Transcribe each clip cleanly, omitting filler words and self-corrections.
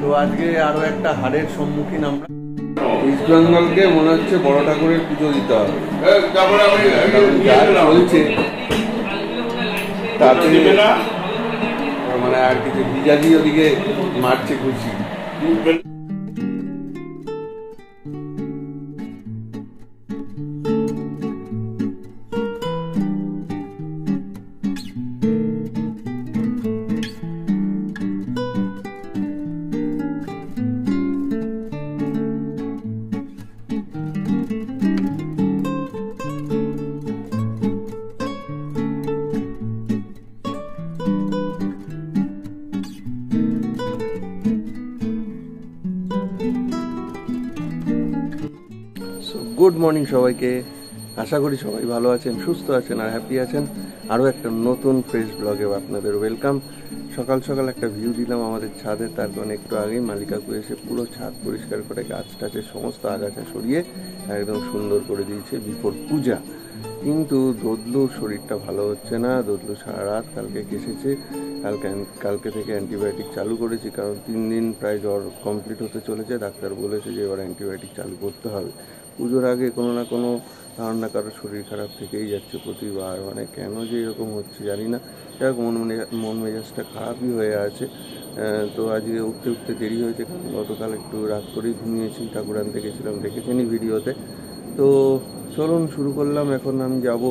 তো আজকে আরো একটা হারের সম্মুখীন আমরা। ইস্ট বেঙ্গলকে মনে হচ্ছে বড় ঠাকুরের পুজো দিতে হবে, চলছে তাতে মানে আর কিছু বিজাজি ওদিকে মারছে খুশি। গুড মর্নিং সবাইকে, আশা করি সবাই ভালো আছেন, সুস্থ আছেন আর হ্যাপি আছেন। আরও একটা নতুন ফ্রেশ ব্লগে আপনাদের ওয়েলকাম। সকাল সকাল একটা ভিউ দিলাম আমাদের ছাদে, তার কারণ একটু আগেই মালিকাকু এসে পুরো ছাদ পরিষ্কার করে গাছ টাছের সমস্ত আগাছা সরিয়ে একদম সুন্দর করে দিয়েছে বিফোর পূজা। কিন্তু দদলুর শরীরটা ভালো হচ্ছে না। দদলু সারা রাত কালকে কেসেছে, কালকে থেকে অ্যান্টিবায়োটিক চালু করেছি, কারণ 3 দিন প্রায় জ্বর কমপ্লিট হতে চলেছে। ডাক্তার বলেছে যে এবার অ্যান্টিবায়োটিক চালু করতে হবে। পুজোর আগে কোনো না কোনো কারণ না কারো শরীর খারাপ থেকেই যাচ্ছে প্রতিবার, মানে কেন যে এরকম হচ্ছে জানি না। যাক মন মেজাজটা খারাপই হয়ে আছে। তো আজকে উঠতে দেরি হয়েছে, কারণ গতকাল একটু রাত করেই ঘুমিয়েছি, ঠাকুর আনতে গেছিলাম, দেখেছেনই ভিডিওতে। তো চলুন শুরু করলাম। এখন আমি যাব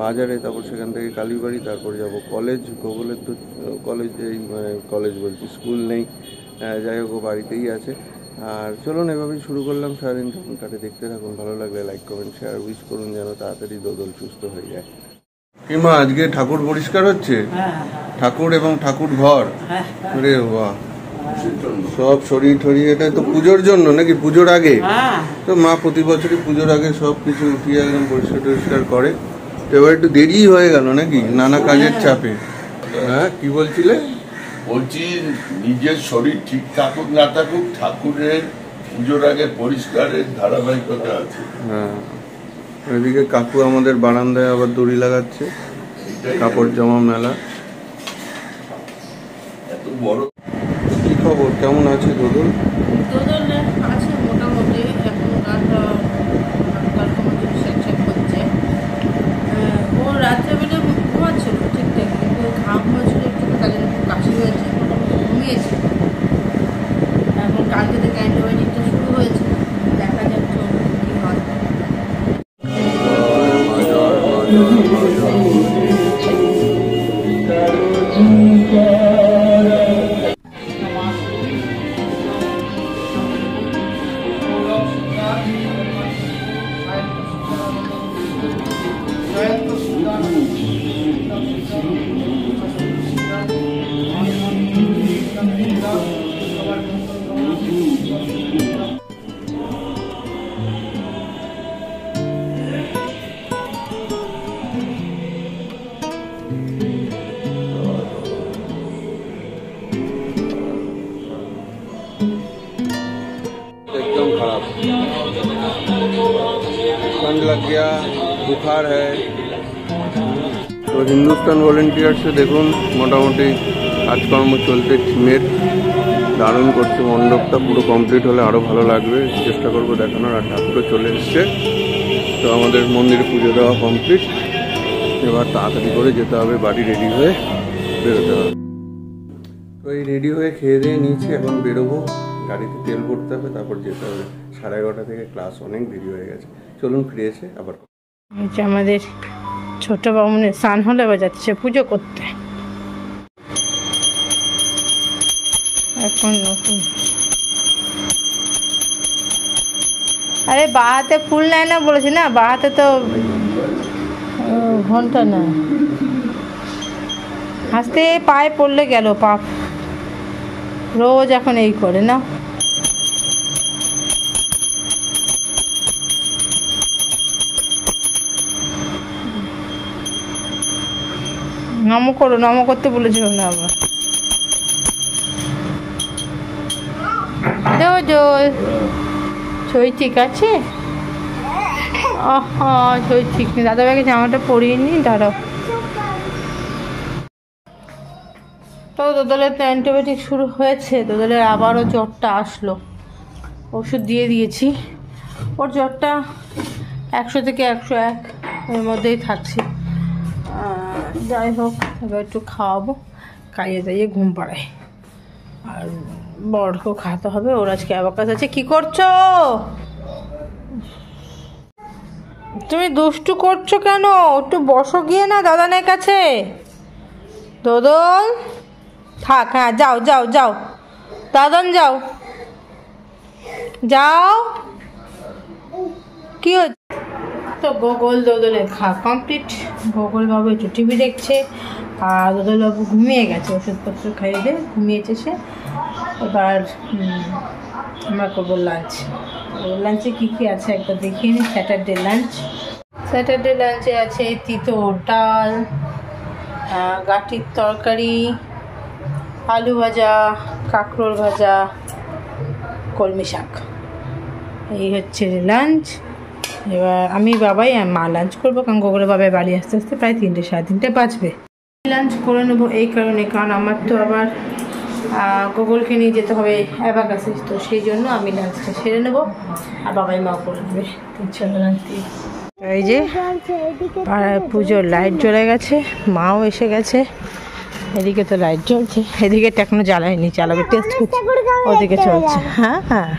বাজারে, তারপর সেখান থেকে কালীবাড়ি, তারপর যাব কলেজ। গোগলের তো কলেজ বলছি, স্কুল নেই, যাই হোক বাড়িতেই আছে। আর চলুন এভাবেই শুরু করলাম। সারাদিন তখন কাটে, দেখতে থাকুন। ভালো লাগলে লাইক কমেন্ট শেয়ার উইশ করুন যেন তাড়াতাড়ি দোদল সুস্থ হয়ে যায়। কিমা আজকে ঠাকুর পরিষ্কার হচ্ছে, ঠাকুর এবং ঠাকুর ঘর। রে বাহ, সব শরীর ঠরিয়ে, এটা তো পুজোর জন্য নাকি? পুজোর আগে তো মা প্রতি বছরই পুজোর আগে সব কিছু উঠিয়ে একদম পরিষ্কার করে। তো এবার একটু দেরি হয়ে গেল নাকি, নানা কাজের চাপে? হ্যাঁ, কি বলছিলে? বলছি নিজের শরীর ঠিক থাকুক না থাকুক, ঠাকুরের পুজোর আগে পরিষ্কারের ধারাবাহিকতা আছে। হ্যাঁ, ওইদিকে কাকু আমাদের বারান্দায় আবার দড়ি লাগাচ্ছে, কাপড় জামা মেলা। এত বড় কি খবর, কেমন আছে দোদল? আছে মোটামুটি, এখন হচ্ছে। ও রাত্রেবেলা ঘুমাচ্ছিল ঠিকঠাক, কিন্তু ঘাম হয়েছিল একটু, তাদের একটু কাশি হয়েছে, মোটামুটি ঘুমিয়েছে। এখন কালকে থেকে অ্যান্টিবায়োটিকটা শুরু হয়েছে, দেখা যাক কি হয়। एकदम खराब, ठंड लग गया, बुखार है। তো হিন্দুস্তান ভলেন্টিয়ার্সে দেখুন মোটামুটি কাজকর্ম চলছে, থিমের দারুণ করছে। মণ্ডপটা পুরো কমপ্লিট হলে আরও ভালো লাগবে, চেষ্টা করবো দেখানোর। আর ঠাকুরও চলে এসছে, তো আমাদের মন্দিরে পুজো দেওয়া কমপ্লিট। এবার তাড়াতাড়ি করে যেতে হবে বাড়ি, রেডি হয়ে বেরোতে হবে। তো এই রেডি হয়ে খেয়ে দিয়ে নিয়েছি, এখন বেরোবো, গাড়িতে তেল ভরতে হবে, তারপর যেতে হবে। 11:30 থেকে ক্লাস, অনেক দেরি হয়ে গেছে। চলুন ফিরে এসে আবার। আমাদের ছোট বামুনের স্নান হলে এবার যাচ্ছে পুজো করতে। এখন নতুন, আরে বাঁ হাতে ফুল নেয় না বলেছি না, বাঁ হাতে তো ঘন্টা না, হাসতে পায়ে পড়লে গেল পাপ। রোজ এখন এই করে না। নমো করো, নমো করতে বলেছিল না আবার। ছই ঠিক আছে? ছই ঠিক নেই, দাদা ভাইকে জামাটা পরিয়ে নি, দাঁড়াও। তো দোদলের তো অ্যান্টিবায়োটিক শুরু হয়েছে, দোদলের আবারও জ্বরটা আসলো, ওষুধ দিয়ে দিয়েছি। ওর জ্বরটা 100 থেকে 101 এর মধ্যেই থাকছে। যাই হোক, এবার একটু খাওয়াবো, খাইয়ে দাইয়ে ঘুম পাড়ায়। আর বড়কেও খাওয়াতে হবে, ওর আজকে অ্যাবাকাস আছে। কি করছো তুমি? দুষ্টু করছো কেন? একটু বসো গিয়ে না দাদানের কাছে। দোদল থাক, হ্যাঁ যাও যাও যাও, দাদন যাও যাও। কি হচ্ছে? তো গোগল দোদলের খাওয়া কমপ্লিট। গোগল বাবু একটু টিভি দেখছে, আর দোদল বাবু ঘুমিয়ে গেছে, ওষুধপত্র খাইয়ে দিয়ে ঘুমিয়েছে সে। এবার আমরা করবো লাঞ্চ। লাঞ্চে কী কী আছে একবার দেখিয়ে নিই। স্যাটারডে লাঞ্চে আছে তিতো ডাল, গাঁটির তরকারি, আলু ভাজা, কাঁকরোল ভাজা, কলমি শাক। এই হচ্ছে লাঞ্চ। এবার আমি বাবাই আর মা লাঞ্চ করবো, কারণ গোগলের বাবাই বাড়ি আস্তে আস্তে প্রায় 3টে সাড়ে 3টে বাজবে। লাঞ্চ করে নেবো এই কারণে, কারণ আমার তো আবার গোগলকে নিয়ে যেতে হবে অ্যাবাকাসে, তো সেই জন্য আমি লাঞ্চটা সেরে নেবো, আর বাবাই মা করে নেবে। চলো লাঞ্চ দিয়ে। এই যে পুজোর লাইট জ্বলে গেছে, মাও এসে গেছে। এদিকে তো লাইট জ্বলছে, এদিকে এখনো জ্বালায়নি, চালাবে টেস্ট করছে, ওদিকে চলছে। হ্যাঁ হ্যাঁ।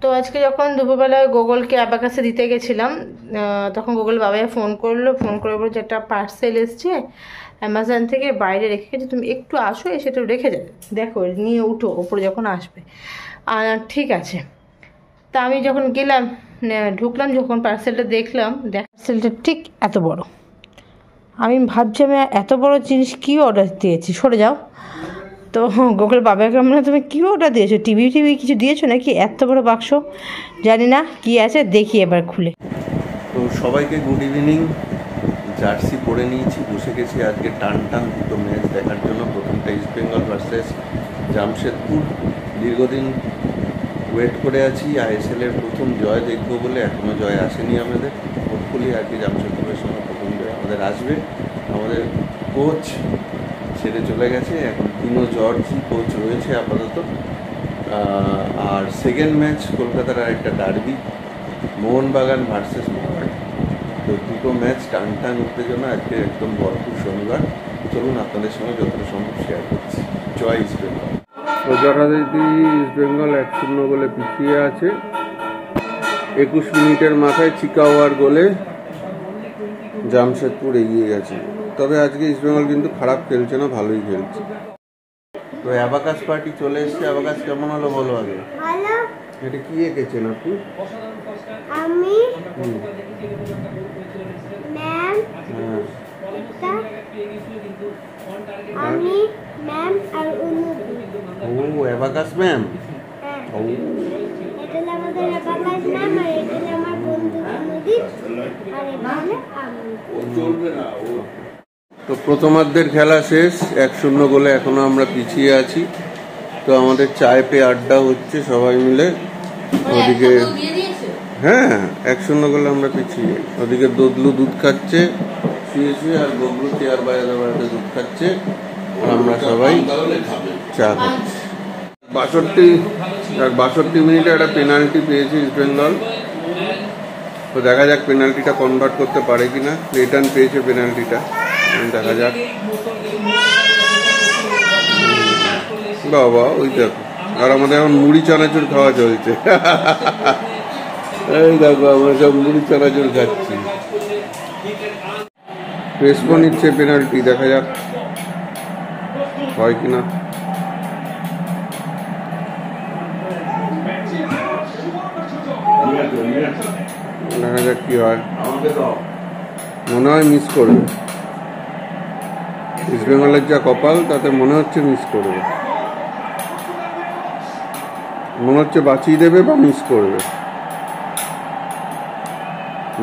তো আজকে যখন দুপুরবেলায় গোগলকে অ্যাবাকাসে দিতে গেছিলাম, তখন গোগল বাবাই ফোন করে বলছে একটা পার্সেল এসছে অ্যামাজন থেকে, বাইরে রেখে গেছে, তুমি একটু আসো, এসে একটু রেখে যাবে, দেখো নিয়ে উঠো ওপরে যখন আসবে। ঠিক আছে। তা আমি যখন গেলাম, ঢুকলাম, যখন পার্সেলটা দেখলাম, পার্সেলটা ঠিক এত বড়। আমি ভাবছি আমি এত বড় জিনিস কী অর্ডার দিয়েছি, সরে যাও। তো গোগল বাবাকে আমরা, তুমি কী অর্ডার দিয়েছো? টিভি কিছু দিয়েছো নাকি? এত বড় বাক্স, জানি না কি আছে, দেখি এবার খুলে। তো সবাইকে গুড ইভিনিং। জার্সি পরে নিয়েছি, বসে গেছি আজকে টান দুটো ম্যাচ দেখার জন্য। প্রথমটা ইস্ট বেঙ্গল ভার্সেস জামশেদপুর। দীর্ঘদিন ওয়েট করে আছি আইএসএলের প্রথম জয় দেখবো বলে, এখনও জয় আসেনি আমাদের। হোপফুলি আজকে জামশেদপুরের সঙ্গে প্রথম জয় আমাদের আসবে। আমাদের কোচ ছেড়ে চলে গেছে, এখন তিনো জর্জি কোচ রয়েছে আপাতত। আর সেকেন্ড ম্যাচ কলকাতার আরেকটা ডার্বি, মোহনবাগান ভার্সেস মোহামেডান। তো দুটো ম্যাচ টান উত্তেজনা আজকে, একদম ভরপুর শনিবার। চলুন আপনাদের সঙ্গে যতটা সম্ভব শেয়ার করছি। জয় ইস্ট বেঙ্গল। তো যথারীতি ইস্ট বেঙ্গল 1-0 গোলে পিছিয়ে আছে। 21 মিনিটের মাথায় চিকাওয়ার গোলে জামশেদপুর এগিয়ে গেছে। তবে আজকে ইস্ট বেঙ্গল কিন্তু খারাপ খেলছে না, ভালোই খেলছে। তো অ্যাবাকাস পার্টি চলে এসছে। অ্যাবাকাস কেমন হলো বলো আগে? ভালো। এটা কি এঁকেছেন আপনি? আমি ম্যাম, এটা আমি ম্যাম আর অনুদি। ও অ্যাবাকাস ম্যাম। হ্যাঁ, ও এটা হলো আমাদের অ্যাবাকাস ম্যাম, আর এটা হলো আমার বন্ধু অনুদি, আর এটা হলো আমি। তো প্রথমার্ধের খেলা শেষ, 1-0 গোলে এখনো আমরা পিছিয়ে আছি। তো আমাদের চায় পে আড্ডা হচ্ছে সবাই মিলে। ওদিকে হ্যাঁ 1-0 গোলে আমরা পিছিয়ে। ওদিকে দদলু দুধ খাচ্ছে শুয়ে, আর গবলু চেয়ার বাজাতে দুধ খাচ্ছে, আর আমরা সবাই চা খাচ্ছি। 62 মিনিটে একটা পেনাল্টি পেয়েছে ইস্ট বেঙ্গল। তো দেখা যাক পেনাল্টিটা কনভার্ট করতে পারে কিনা। রিটার্ন পেয়েছে পেনাল্টিটা, দেখা যাক। বাবা ওই দেখো, আর আমাদের এখন মুড়ি চানাচুর খাওয়া চলছে। এই দেখো আমরা সব মুড়ি চানাচুর খাচ্ছি। ক্রেসপো নিচ্ছে পেনাল্টি, দেখা যাক হয় কিনা। দেখা যাক কি হয়, মনে হয় মিস করবে। ইস্ট বেঙ্গলের যা কপাল, তাতে মনে হচ্ছে মিস করবে, মনে হচ্ছে বাঁচিয়ে দেবে বা মিস করবে।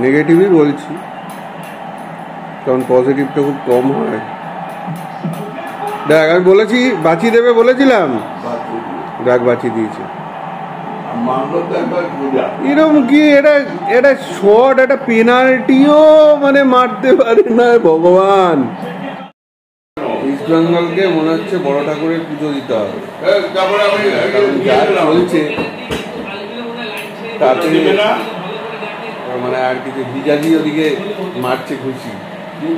নেগেটিভই বলছি, কারণ পজিটিভটা খুব কম হয়। দেখ আমি বলেছি বাঁচিয়ে দেবে, বলেছিলাম, দেখ বাঁচিয়ে দিয়েছে। এরকম কি এটা শট, একটা পেনাল্টিও মানে মারতে পারে না ভগবান। ইস্ট ইস্ট বেঙ্গলকে মনে হচ্ছে বড় ঠাকুরের পুজো দিতে হবে, তারপরে আমি কারণ যা চলছে তাতে মানে আর কিছু ভিজাজি ওদিকে মারছে খুশি,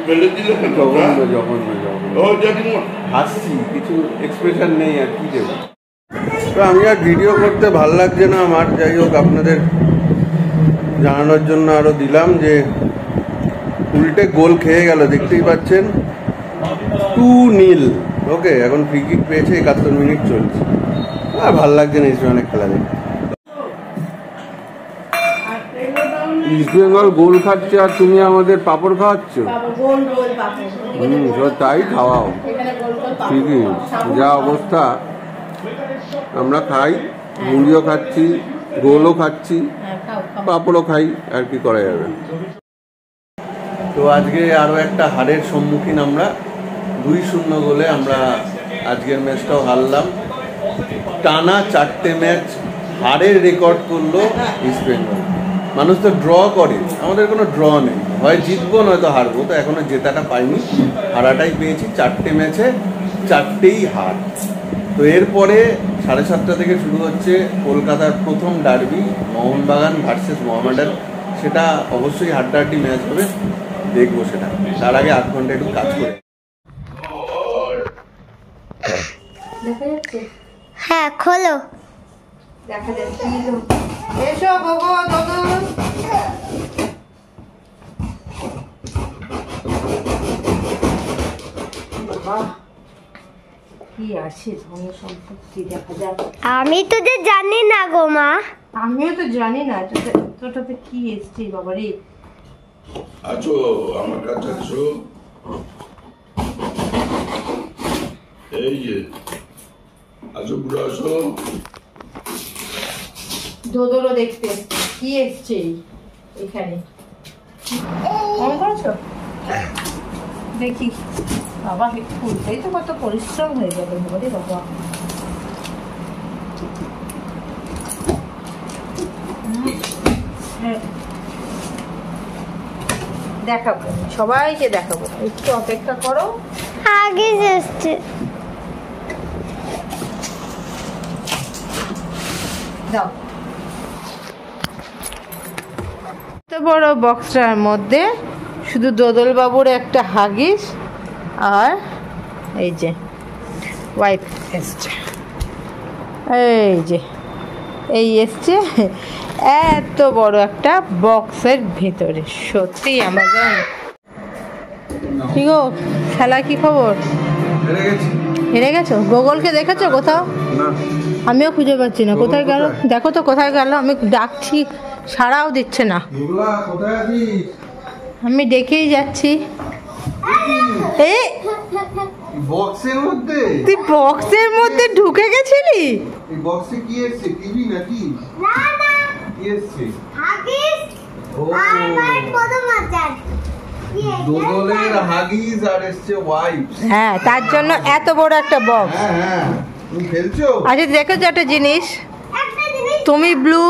ফেলে দিলে জঘন্য জঘন্য জঘন্য হাসছি, কিছু এক্সপ্রেশন নেই আর কি দেবো। তো আমি আর ভিডিও করতে ভাল লাগছে না আমার, যাই হোক আপনাদের জানানোর জন্য আরো দিলাম যে উল্টে গোল খেয়ে গেল, দেখতেই পাচ্ছেন 2-0। ওকে, এখন ফ্রি কিক পেয়েছে, 71 মিনিট চলছে, আর ভাল লাগছে না ইস্ট বেঙ্গলের খেলা দেখে। ইস্ট বেঙ্গল গোল খাচ্ছে আর তুমি আমাদের পাপড় খাওয়াচ্ছ। তাই খাওয়াও, ঠিকই, যা অবস্থা আমরা খাই, মুড়িও খাচ্ছি, গোলও খাচ্ছি, পাপড়ও খাই, আর কি করা যাবে। তো আজকে আরো একটা হারের সম্মুখীন আমরা, 2-0 গোলে আমরা আজকের ম্যাচটাও হারলাম। টানা 4টে ম্যাচ হারের রেকর্ড করলো ইস্ট বেঙ্গল। মানুষ তো ড্র করে, আমাদের কোনো ড্র নেই, হয় জিতবো নয়তো হারবো, তো এখনো জেতাটা পাইনি, হারাটাই পেয়েছি। 4টে ম্যাচে 4টেই হার। তো এরপরে 7:30 থেকে শুরু হচ্ছে কলকাতার প্রথম ডার্বি, মোহনবাগান ভার্সেস মোহামেডান। সেটা অবশ্যই হাড্ডাহাড্ডি ম্যাচ হবে, দেখবো সেটা। তার আগে 8 ঘন্টা একটু কাজ করে। হ্যাঁ, খোলো। দেখা যাচ্ছে এসো গোগো দাদা। কি আছে ধন সম্পত্তি দেখা যায়, আমি তো যে জানি না গো মা। আমিও তো জানি না তোটাতে কি এসছে বাবা রে। আছো আমার কাছে আছো, এই যে আছো, বুড়ো আছো। দোদলো দেখতে কি এসছে এখানে, মনে করেছো? দেখি বাবা, খুলতেই তো কত পরিশ্রম হয়ে যাবে রে বাবা। দেখাবো, সবাইকে দেখাবো, একটু অপেক্ষা করো। আগে এসছে, দাও। এত বড় বক্সটার মধ্যে শুধু দোদল বাবুর একটা হাগিস আর এই যে ওয়াইপ এসছে, এই যে এই এসছে এত বড় একটা বক্সের ভেতরে। সত্যি আমাজন। কি গো, খেলা কি খবর? হেরে গেছো? গোগলকে দেখেছো কোথাও? আমিও খুঁজে পাচ্ছি না, কোথায় গেল? দেখো তো কোথায় গেল, আমি ডাকছি সাড়াও দিচ্ছে না। আমি ডেকেই যাচ্ছি। এই বক্সের মধ্যে, তুই বক্সের মধ্যে ঢুকে গেছিলি? এই বক্সে কি এসছে? টিভি নাকি? না না, কি এসছে? হাগিস আর ভাই প্রথম আচার। দোদলের হাগিস আর এসছে ওয়াইপস। হ্যাঁ, তার জন্য এত বড় একটা বক্স। হ্যাঁ হ্যাঁ, তুমি খেলছো? আচ্ছা দেখেছো একটা জিনিস, একটা জিনিস, তুমি ব্লু,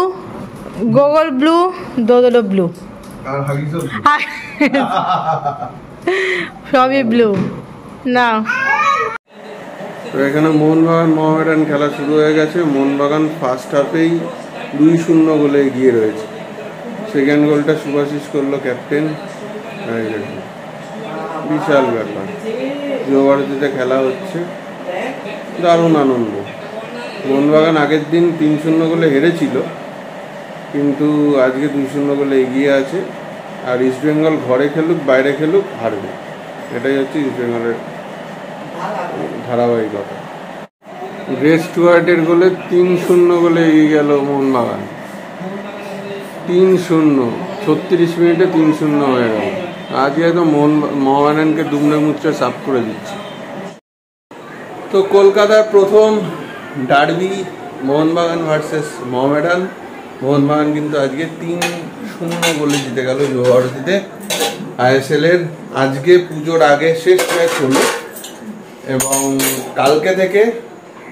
গোগল ব্লু, দোদলো ব্লু, আর হাগিসও সবই ব্লু না। তো এখানে মোহনবাগান মোহামেডান খেলা শুরু হয়ে গেছে। মোহনবাগান ফার্স্ট হাফেই 2-0 গোলে এগিয়ে রয়েছে। সেকেন্ড গোলটা শুভাশিস করলো ক্যাপ্টেন। বিশাল ব্যাপার, যুবভারতীতে খেলা হচ্ছে, দারুণ আনন্দ। মোহনবাগান আগের দিন 3-0 গোলে হেরেছিল, কিন্তু আজকে 2-0 গোলে এগিয়ে আছে। আর ইস্ট বেঙ্গল ঘরে খেলুক বাইরে খেলুক হারবে, এটাই হচ্ছে ইস্ট বেঙ্গলের ধারাবাহিকতা। গ্রে স্টুয়ার্টের গোলে 3-0 গোলে এগিয়ে গেল মোহনবাগান। 3-0, 36 মিনিটে 3-0 হয়ে গেল। আজকে একদম মোহনবাগানকে দুমড়ে মুচড়ে সাফ করে দিচ্ছে। তো কলকাতার প্রথম ডার্বি মোহনবাগান ভার্সেস মোহামেডান। মোহনবাগান কিন্তু আজকে 3-0 গোলে জিতে গেল যুবভারতীতে। ISL এর আজকে পুজোর আগে শেষ ম্যাচ হলো, এবং কালকে থেকে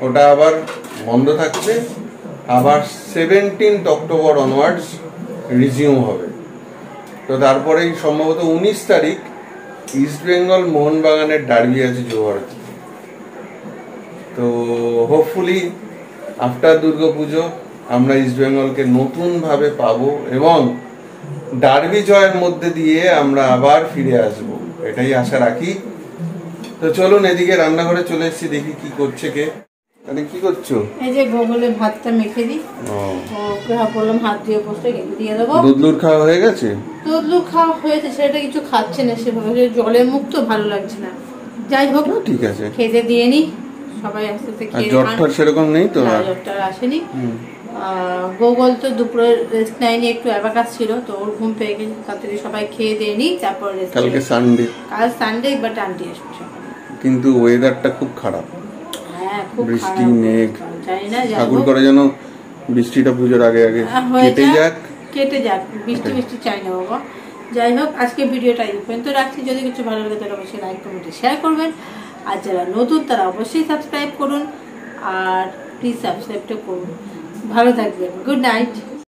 ওটা আবার বন্ধ থাকছে। আবার 17 অক্টোবর অনওয়ার্ডস রিজিউম হবে। তো তারপরেই সম্ভবত 19 তারিখ ইস্ট বেঙ্গল মোহনবাগানের ডার্বি আছে যুবভারতীতে। তো হোপফুলি আফটার দুর্গাপুজো আমরা ইস্ট বেঙ্গলকে নতুনভাবে পাবো এবং ডার্বি জয়ের মধ্যে দিয়ে আমরা আবার ফিরে আসব, এটাই আশা রাখি। তো চলুন এদিকে রান্নাঘরে চলে এসেছি, দেখি কি করছে কে। তাহলে কি করছো? এই যে গোগলে ভাতটা মেখে দিই। ওকে বললাম হাত দিয়ে বসে দিয়ে দেবো। দুধ খাওয়া হয়ে গেছে? দুধ খাওয়া হয়েছে, সেটা কিছু খাচ্ছে না সেভাবে, জলের মুখ তো ভালো লাগছে না। যাই হোক ঠিক আছে, খেতে দিয়ে নি সবাই আস্তে আস্তে খেয়ে। জ্বর সেরকম নেই তো? জ্বরটা আসেনি। গোগল তো দুপুরে রেস্ট নেয়নি, একটু অ্যাবাকাস ছিল তো ওর ঘুম পেয়ে গেছে, তাড়াতাড়ি সবাই খেয়ে দিয়ে নি তারপর রেস্ট। কালকে সানডে, কাল সানডে, বাট আন্টি আসবে সকালে। কিন্তু ওয়েদারটা খুব খারাপ, হ্যাঁ খুব বৃষ্টি খারাপ। মেঘ। জানি না, ঠাকুর করে যেন বৃষ্টিটা পুজোর আগে আগে কেটে যাক। বৃষ্টি চাই না বাবা। যাই হোক আজকে ভিডিওটা এই পর্যন্ত রাখছি। যদি কিছু ভালো লাগে তাহলে অবশ্যই লাইক কমেন্টে শেয়ার করবেন, আর যারা নতুন তারা অবশ্যই সাবস্ক্রাইব করুন, আর প্লিজ সাবস্ক্রাইবটা করুন। ভালো থাকবেন, গুড নাইট।